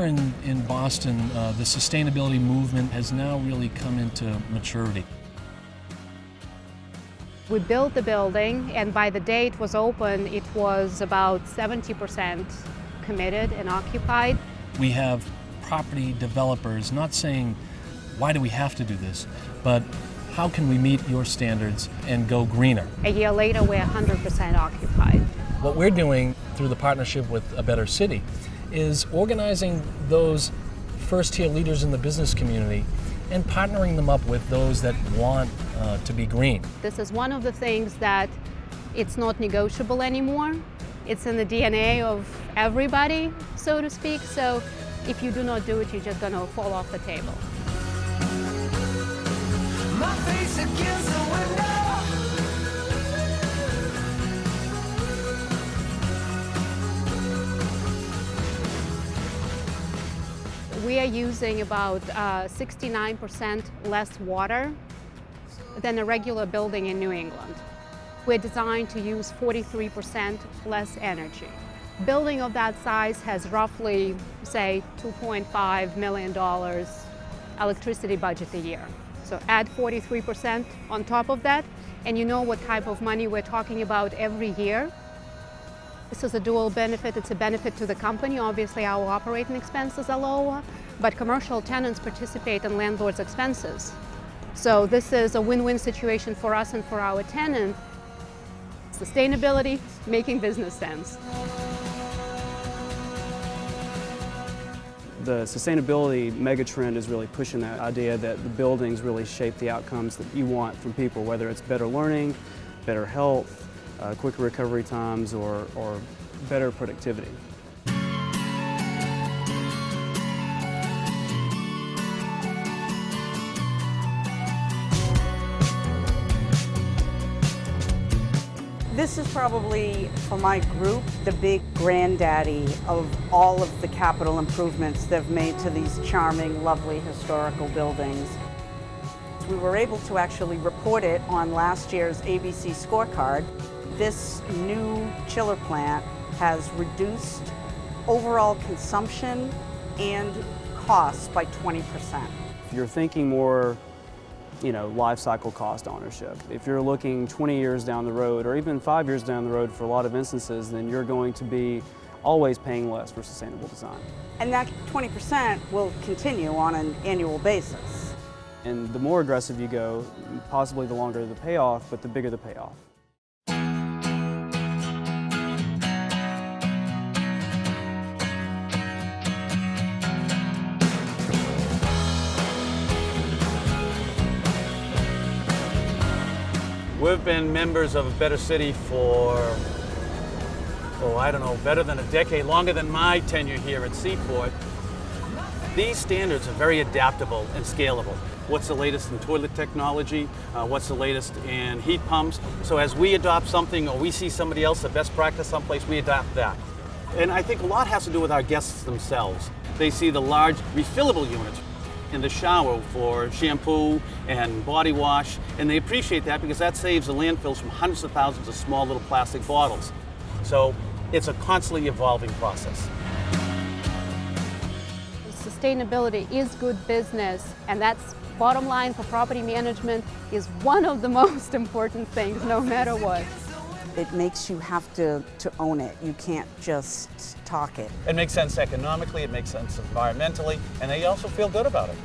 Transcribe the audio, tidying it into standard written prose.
in Boston, the sustainability movement has now really come into maturity. We built the building, and by the day it was open, it was about 70% committed and occupied. We have property developers not saying, why do we have to do this, but how can we meet your standards and go greener? A year later, we're 100% occupied. What we're doing through the partnership with A Better City is organizing those first-tier leaders in the business community and partnering them up with those that want to be green. This is one of the things that it's not negotiable anymore. It's in the DNA of everybody, so to speak. So if you do not do it, you're just going to fall off the table. My face against the window. We are using about 69% less water than a regular building in New England. We're designed to use 43% less energy. Building of that size has roughly, say, $2.5 million electricity budget a year. So add 43% on top of that, and you know what type of money we're talking about every year. This is a dual benefit. It's a benefit to the company. Obviously, our operating expenses are lower, but commercial tenants participate in landlords' expenses. So this is a win-win situation for us and for our tenant. Sustainability, making business sense. The sustainability megatrend is really pushing that idea that the buildings really shape the outcomes that you want from people, whether it's better learning, better health, quicker recovery times, or better productivity. This is probably, for my group, the big granddaddy of all of the capital improvements they've made to these charming, lovely historical buildings. We were able to actually report it on last year's ABC scorecard. This new chiller plant has reduced overall consumption and costs by 20%. If you're thinking more, life cycle cost ownership, if you're looking 20 years down the road or even 5 years down the road for a lot of instances, then you're going to be always paying less for sustainable design. And that 20% will continue on an annual basis. And the more aggressive you go, possibly the longer the payoff, but the bigger the payoff. We've been members of A Better City for, I don't know, better than a decade, longer than my tenure here at Seaport. These standards are very adaptable and scalable. What's the latest in toilet technology? What's the latest in heat pumps? So as we adopt something or we see somebody else, a best practice someplace, we adopt that. And I think a lot has to do with our guests themselves. They see the large refillable units in the shower for shampoo and body wash, and they appreciate that because that saves the landfills from hundreds of thousands of small little plastic bottles. So it's a constantly evolving process. Sustainability is good business, and that's bottom line for property management is one of the most important things, no matter what. It makes you have to own it. You can't just talk it. It makes sense economically, it makes sense environmentally, and they also feel good about it.